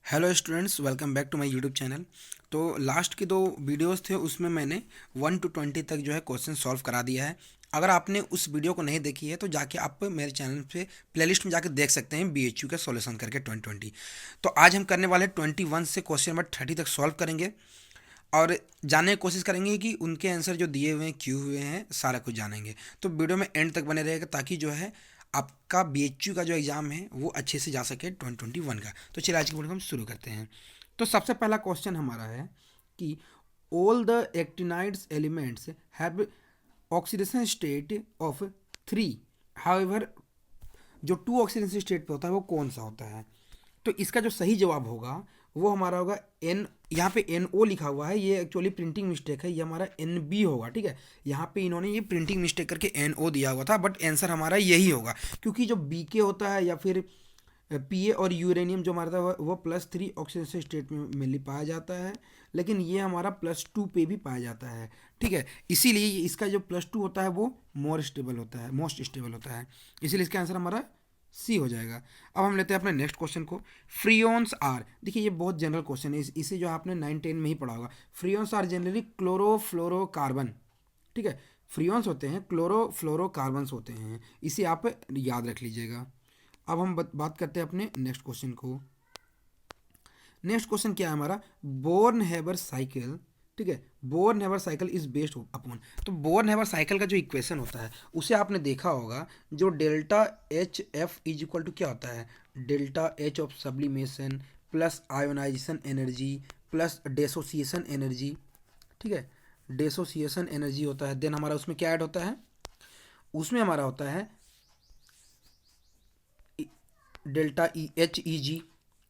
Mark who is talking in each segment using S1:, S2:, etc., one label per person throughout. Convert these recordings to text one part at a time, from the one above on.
S1: Hello students, welcome back to my YouTube channel. तो last के दो वीडियोस थे, उसमें मैंने 1 to 20 तक जो है क्वेश्चन सॉल्व करा दिया है। अगर आपने उस वीडियो को नहीं देखी है तो जाके आप मेरे चैनल पे प्लेलिस्ट में जाके देख सकते हैं, BHU का सॉल्यूशन करके 2020। तो आज हम करने वाले 21 से क्वेश्चन नंबर 30 तक सॉल्व करेंगे और जानने की कोशिश करेंगे कि उनके आंसर जो दिए हुए हैं क्यों हुए हैं, सारा कुछ जानेंगे। तो वीडियो में एंड तक बने रहेगा ताकि जो है आपका BHU का जो एग्ज़ाम है वो अच्छे से जा सके 2021 का। तो चलिए आज की वीडियो हम शुरू करते हैं। तो सबसे पहला क्वेश्चन हमारा है कि all the actinides elements have oxidation state of 3। However जो 2 ऑक्सीडेशन स्टेट पे होता है वो कौन सा होता है? तो इसका जो सही जवाब होगा वो हमारा होगा एन। यहाँ पे NO लिखा हुआ है, ये एक्चुअली प्रिंटिंग मिस्टेक है, ये हमारा NB होगा। ठीक है, यहाँ पे इन्होंने ये प्रिंटिंग मिस्टेक करके NO दिया हुआ था, बट आंसर हमारा यही होगा क्योंकि जो BK होता है या फिर PA और यूरेनियम जो हमारा था वो +3 ऑक्सीडेशन स्टेट में मेनली पाया जाता है, लेकिन ये हमारा +2 पे भी पाया जाता है। ठीक है, इसीलिए इसका जो +2 होता है वो मोस्ट स्टेबल होता है, इसीलिए इसका आंसर हमारा सी हो जाएगा। अब हम लेते हैं अपने नेक्स्ट क्वेश्चन को। फ्रियोन्स आर, देखिए ये बहुत जनरल क्वेश्चन है, इसे जो आपने 9-10 में ही पढ़ा होगा। Freons are generally chlorofluorocarbon. ठीक है, फ्रियोन्स होते हैं क्लोरोफ्लोरोकार्बन्स होते हैं, इसे आप याद रख लीजिएगा। अब हम बात करते हैं अपने नेक्स्ट क्वेश्चन को। नेक्स्ट क्वेश्चन क्या है हमारा? Born Haber cycle. ठीक है, Born Haber cycle is based upon. तो बोर्न हेबर साइकिल का जो इक्वेशन होता है उसे आपने देखा होगा, जो delta H F is equal to क्या होता है? Delta H of sublimation plus ionisation energy plus dissociation energy. ठीक है, डेसोसिएशन एनर्जी होता है, देन हमारा उसमें क्या ऐड होता है? उसमें हमारा होता है डेल्टा HEG।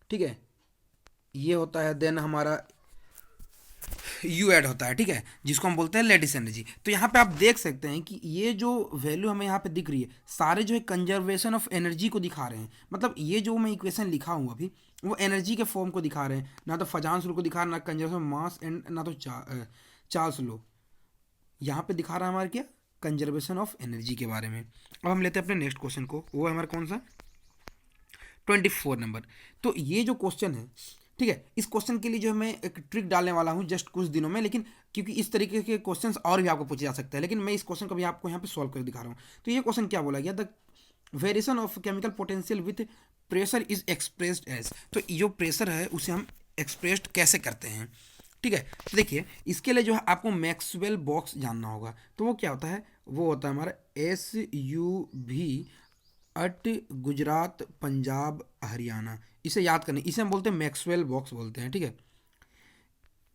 S1: ठीक है, ये होता है, देन हमारा यू ऐड होता है। ठीक है, जिसको हम बोलते हैं लेटिस एनर्जी। तो यहाँ पे आप देख सकते हैं कि ये जो वैल्यू हमें यहाँ पे दिख रही है, सारे जो है कंजर्वेशन ऑफ एनर्जी को दिखा रहे हैं। मतलब ये जो मैं इक्वेशन लिखा हूँ अभी, वो एनर्जी के फॉर्म को दिखा रहे हैं, ना तो फजांस लो को दिखा रहा है, ना कंजर्वेशन मास एंड ना तो चार्ल्स लो। यहाँ पे दिखा रहा है हमारे क्या? कंजर्वेशन ऑफ एनर्जी के बारे में। अब हम लेते हैं अपने नेक्स्ट क्वेश्चन को, वो है हमारा कौन सा? 24 नंबर। तो ये जो क्वेश्चन है, ठीक है, इस क्वेश्चन के लिए जो है मैं एक ट्रिक डालने वाला हूँ जस्ट कुछ दिनों में, लेकिन क्योंकि इस तरीके के क्वेश्चंस और भी आपको पूछे जा सकते हैं, लेकिन मैं इस क्वेश्चन को भी आपको यहाँ पे सॉल्व करके दिखा रहा हूँ। तो ये क्वेश्चन क्या बोला गया? The variation of chemical potential with pressure is expressed as. तो जो प्रेशर है उसे हम एक्सप्रेस्ड कैसे करते हैं? ठीक है, तो देखिए इसके लिए जो है आपको मैक्सवेल बॉक्स जानना होगा। तो वो क्या होता है? वो होता है हमारा SUV अट गुजरात पंजाब हरियाणा। इसे याद करने, इसे हम बोलते हैं मैक्सवेल बॉक्स बोलते हैं। ठीक है,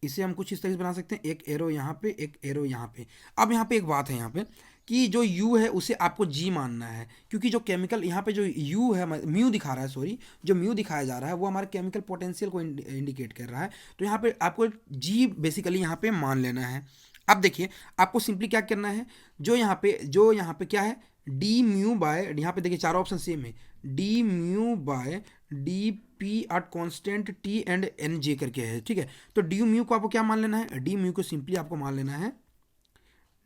S1: इसे हम कुछ इस तरह से बना सकते हैं, एक एरो यहाँ पे, एक एरो यहाँ पे। अब यहाँ पे एक बात है यहाँ पे कि जो U है उसे आपको G मानना है, क्योंकि जो केमिकल यहाँ पे जो U है, म्यू दिखा रहा है, सॉरी, जो म्यू दिखाया जा रहा है वो हमारे केमिकल पोटेंशियल को इंडिकेट कर रहा है। तो यहाँ पे आपको G बेसिकली यहाँ पे मान लेना है। अब देखिए आपको सिंपली क्या करना है, जो यहाँ पे क्या है? डी म्यू बाय, यहाँ पे देखिए चार ऑप्शन सेम है, D mu by D P at constant T and N J करके है। ठीक है, तो डी म्यू को आपको क्या मान लेना है? डी म्यू को सिंपली आपको मान लेना है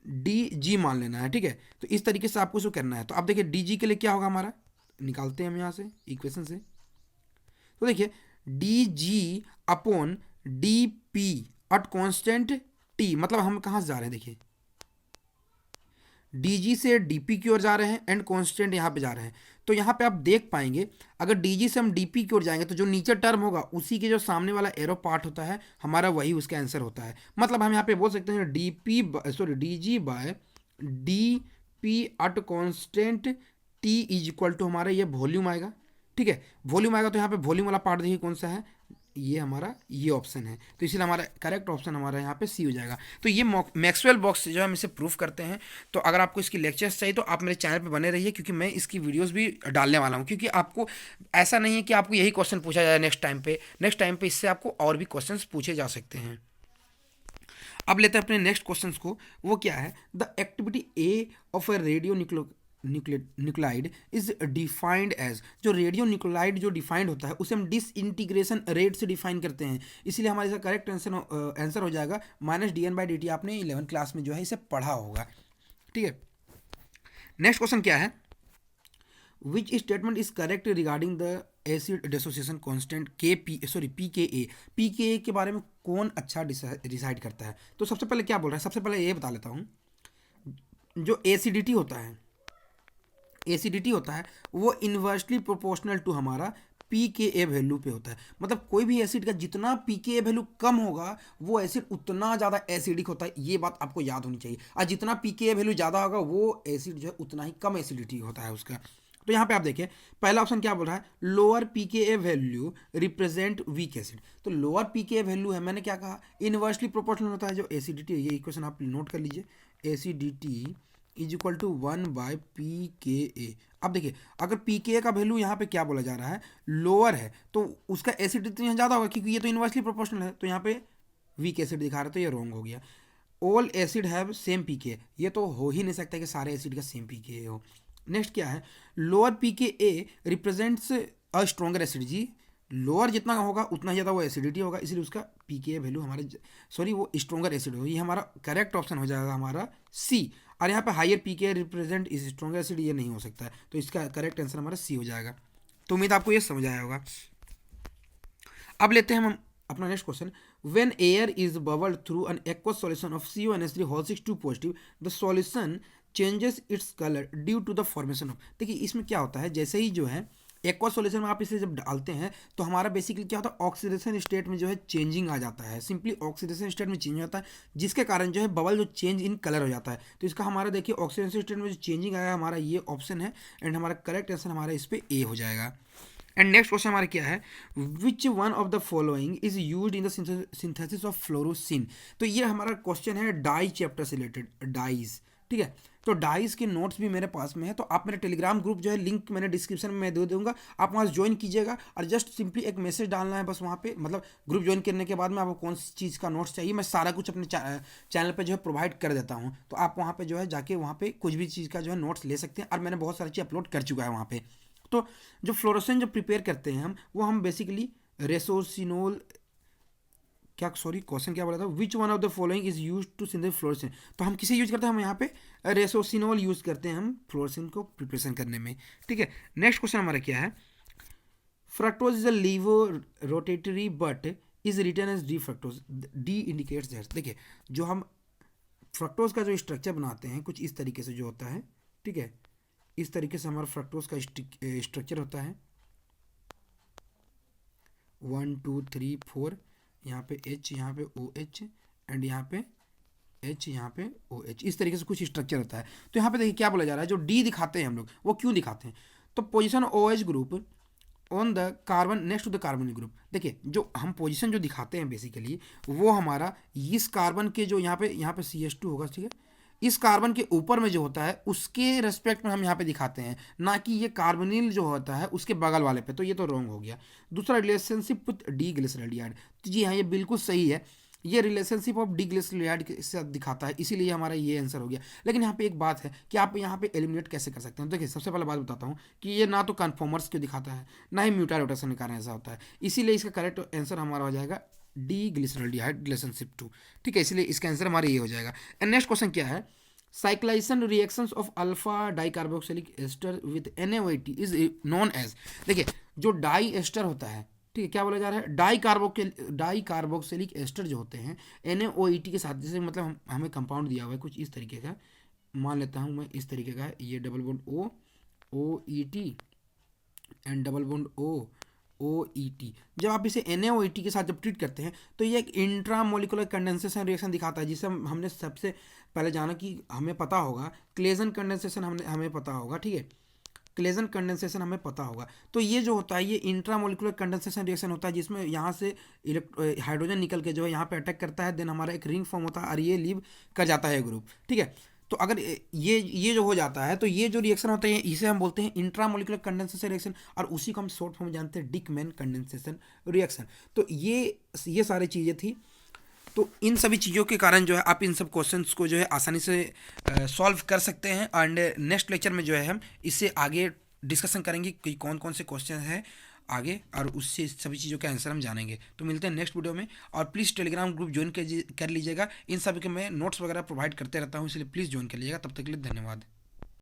S1: डी जी मान लेना है। ठीक है, तो इस तरीके से आपको इसको करना है। तो अब देखिए डी जी के लिए क्या होगा हमारा, निकालते हैं हम यहाँ से इक्वेशन से। तो देखिए D G upon D P at constant T, मतलब हम कहाँ से जा रहे हैं? देखिए डीजी से डीपी की ओर जा रहे हैं एंड कांस्टेंट यहाँ पे जा रहे हैं। तो यहाँ पे आप देख पाएंगे, अगर डीजी से हम डीपी की ओर जाएंगे तो जो नीचे टर्म होगा उसी के जो सामने वाला एरो पार्ट होता है हमारा, वही उसका आंसर होता है। मतलब हम यहाँ पे बोल सकते हैं DG by D P at constant T is equal to हमारा ये वॉल्यूम आएगा। ठीक है, वॉल्यूम आएगा तो यहाँ पे वॉल्यूम वाला पार्ट देखिए कौन सा है, ये हमारा ये ऑप्शन है। तो इसलिए हमारा करेक्ट ऑप्शन हमारा यहाँ पे सी हो जाएगा। तो ये मैक्सवेल बॉक्स से जो हम इसे प्रूफ करते हैं। तो अगर आपको इसकी लेक्चर्स चाहिए तो आप मेरे चैनल पे बने रहिए, क्योंकि मैं इसकी वीडियोस भी डालने वाला हूँ। क्योंकि आपको ऐसा नहीं है कि आपको यही क्वेश्चन पूछा जाए नेक्स्ट टाइम पे इससे आपको और भी क्वेश्चन पूछे जा सकते हैं। अब लेते हैं अपने नेक्स्ट क्वेश्चन को, वो क्या है? The activity A of a radionuclide is defined as. जो रेडियो न्यूक्लाइड जो डिफाइंड होता है उसे हम डिसइंटीग्रेशन रेट से डिफाइन करते हैं, इसलिए हमारे इसका करेक्ट आंसर हो जाएगा -dN/dt। आपने 11th क्लास में जो है इसे पढ़ा होगा। ठीक है, नेक्स्ट क्वेश्चन क्या है? Which statement is correct regarding the acid dissociation constant PKA। PKA के बारे में कौन अच्छा डिसाइड करता है? तो सबसे पहले क्या बोल रहा है, सबसे पहले ये बता लेता हूँ। जो एसिडिटी होता है वो इन्वर्सली प्रोपोर्शनल टू हमारा PKA वैल्यू पे होता है। मतलब कोई भी एसिड का जितना PKA वैल्यू कम होगा वो एसिड उतना ज़्यादा एसिडिक होता है, ये बात आपको याद होनी चाहिए। और जितना PKA वैल्यू ज़्यादा होगा वो एसिड जो है उतना ही कम एसिडिटी होता है उसका। तो यहाँ पे आप देखिए पहला ऑप्शन क्या बोल रहा है, lower PKA value represent weak acid. तो लोअर PKA वैल्यू है, मैंने क्या कहा, इनवर्सली प्रोपोर्शनल होता है जो एसिडिटी है। ये इक्वेशन आप नोट कर लीजिए, acidity is equal to 1/PKA। अब देखिए अगर PKA का वैल्यू यहाँ पे क्या बोला जा रहा है, लोअर है, तो उसका एसिडिटी यहाँ ज़्यादा होगा क्योंकि ये तो इनवर्सली प्रोपोर्शनल है। तो यहाँ पे वीक एसिड दिखा रहा है, तो ये रॉन्ग हो गया। All acid have same PKA, ये तो हो ही नहीं सकता कि सारे एसिड का सेम PKA हो। नेक्स्ट क्या है, lower PKA represents a stronger acid. जी लोअर जितना होगा उतना ज़्यादा वो एसिडिटी होगा, इसलिए उसका PKA वैल्यू वो स्ट्रॉन्गर एसिड होगा। ये हमारा करेक्ट ऑप्शन हो जाएगा हमारा सी। और यहाँ पे higher PKA represent is stronger acid, ये नहीं हो सकता है, तो इसका करेक्ट आंसर हमारा सी हो जाएगा। तो उम्मीद आपको ये समझ आया होगा। अब लेते हैं हम अपना next question. When air is bubbled through an aqueous solution of CuNH3 positive, the solution changes its colour due to the formation of. देखिए इसमें क्या होता है, जैसे ही जो है एक्वा सॉल्यूशन में आप इसे जब डालते हैं तो हमारा बेसिकली क्या होता है, ऑक्सीडेशन स्टेट में जो है चेंजिंग आ जाता है। सिंपली ऑक्सीडेशन स्टेट में चेंज हो जाता है, जिसके कारण जो है बबल जो चेंज इन कलर हो जाता है। तो इसका हमारा देखिए ऑक्सीडेशन स्टेट में जो चेंजिंग आया हमारा ये ऑप्शन है, एंड हमारा करेक्ट आंसर हमारा इस पर ए हो जाएगा। एंड नेक्स्ट क्वेश्चन हमारा क्या है, विच one of the following is used in the synthesis of fluorescein. तो ये हमारा क्वेश्चन है डाई चैप्टर से रिलेटेड, डाइज। ठीक है, तो डाइस के नोट्स भी मेरे पास में है, तो आप मेरे टेलीग्राम ग्रुप जो है लिंक मैंने डिस्क्रिप्शन में दे दूंगा, आप वहाँ ज्वाइन कीजिएगा और जस्ट सिंपली एक मैसेज डालना है बस वहाँ पे। मतलब ग्रुप ज्वाइन करने के बाद में आपको कौन सी चीज़ का नोट्स चाहिए मैं सारा कुछ अपने चैनल पे जो है प्रोवाइड कर देता हूँ। तो आप वहाँ पे जो है जाके वहाँ पे कुछ भी चीज़ का जो है नोट्स ले सकते हैं, और मैंने बहुत सारी चीज़ अपलोड कर चुका है वहाँ पे। तो जो फ्लोरोसेंट जो प्रिपेयर करते हैं हम बेसिकली रेसोसिनोल क्वेश्चन क्या बोला था, which one of the following is use to synthesize fluorescein. तो हम किसे यूज करते हैं, हम यहाँ पे रेसोसिनोल यूज करते हैं हम फ्लोरोसिन को प्रिपरेशन करने में। ठीक है, नेक्स्ट क्वेश्चन हमारा क्या है, fructose is a laevorotatory but is written as D fructose, D indicates that. देखिए जो हम फ्रक्टोज का जो स्ट्रक्चर बनाते हैं कुछ इस तरीके से जो होता है, ठीक है, इस तरीके से हमारा फ्रक्टोज का स्ट्रक्चर होता है, 1 2 3 4, यहाँ पे H, यहाँ पे OH, एंड यहाँ पे H, यहाँ पे OH, इस तरीके से कुछ स्ट्रक्चर होता है। तो यहाँ पे देखिए क्या बोला जा रहा है, जो D दिखाते हैं हम लोग वो क्यों दिखाते हैं, तो position OH group on the carbon next to the carbon group. देखिए जो हम पोजीशन जो दिखाते हैं बेसिकली वो हमारा इस कार्बन के जो यहाँ पे CH2 होगा, ठीक है, इस कार्बन के ऊपर में जो होता है उसके रेस्पेक्ट में हम यहाँ पे दिखाते हैं, ना कि ये कार्बोनिल जो होता है उसके बगल वाले पे। तो ये तो रॉन्ग हो गया। दूसरा रिलेशनशिप विथ डी ग्लिसरॉल्डिहाइड, तो जी हाँ ये बिल्कुल सही है, ये रिलेशनशिप ऑफ डी ग्लिसरॉल्डिहाइड के साथ दिखाता है, इसीलिए हमारा ये आंसर हो गया। लेकिन यहाँ पे एक बात है कि आप यहाँ पे एलिमिनेट कैसे कर सकते हैं। देखिए सबसे पहले बात बताता हूँ कि ये ना तो कन्फॉर्मर्स को दिखाता है ना ही म्यूटा रोटेशन के कारण ऐसा होता है, इसीलिए इसका करेक्ट आंसर हमारा हो जाएगा डी ग्लिसरॉल्डिहाइड रिलेशनशिप 2। ठीक है, इसलिए इसका आंसर हमारा ये हो जाएगा। एंड नेक्स्ट क्वेश्चन क्या है, cyclisation reactions of alpha dicarboxylic ester with NaOH is known as. देखिए जो डाई एस्टर होता है, ठीक है, क्या बोला जा रहा है, डाई कार्बोक्सिलिक एस्टर जो होते हैं NaOH के साथ, जैसे मतलब हमें कंपाउंड दिया हुआ है कुछ इस तरीके का, मान लेता हूँ मैं इस तरीके का, ये double bond OET and double bond OET। जब आप इसे NaOH के साथ जब ट्रीट करते हैं तो ये एक इंट्रामोलिकुलर कंडेंसेशन रिएक्शन दिखाता है, जिसे हमने सबसे पहले जाना कि हमें पता होगा क्लेजन कंडेंसेशन, हमें पता होगा, ठीक है, क्लेजन कंडेंसेशन हमें पता होगा। तो ये जो होता है ये इंट्रामोलिकुलर कंडेंसेशन रिएक्शन होता है, जिसमें यहाँ से हाइड्रोजन निकल के जो है यहाँ पे अटैक करता है, देन हमारा एक रिंग फॉर्म होता है और ये लीव कर जाता है ग्रुप। ठीक है, तो अगर ये जो हो जाता है तो ये जो रिएक्शन होता है इसे हम बोलते हैं इंट्रामोलिकुलर कंडेंसेशन रिएक्शन, और उसी को हम शॉर्ट फॉर्म जानते हैं डिकमैन कंडेंसेशन रिएक्शन। तो ये सारी चीज़ें थी। तो इन सभी चीज़ों के कारण जो है आप इन सब क्वेश्चंस को जो है आसानी से सॉल्व कर सकते हैं। एंड नेक्स्ट लेक्चर में जो है हम इससे आगे डिस्कशन करेंगे कि कौन कौन से क्वेश्चन हैं आगे, और उससे सभी चीज़ों का आंसर हम जानेंगे। तो मिलते हैं नेक्स्ट वीडियो में, और प्लीज़ टेलीग्राम ग्रुप ज्वाइन कर लीजिएगा। इन सब के मैं नोट्स वगैरह प्रोवाइड करते रहता हूँ, इसलिए प्लीज़ ज्वाइन कर लीजिएगा। तब तक के लिए धन्यवाद।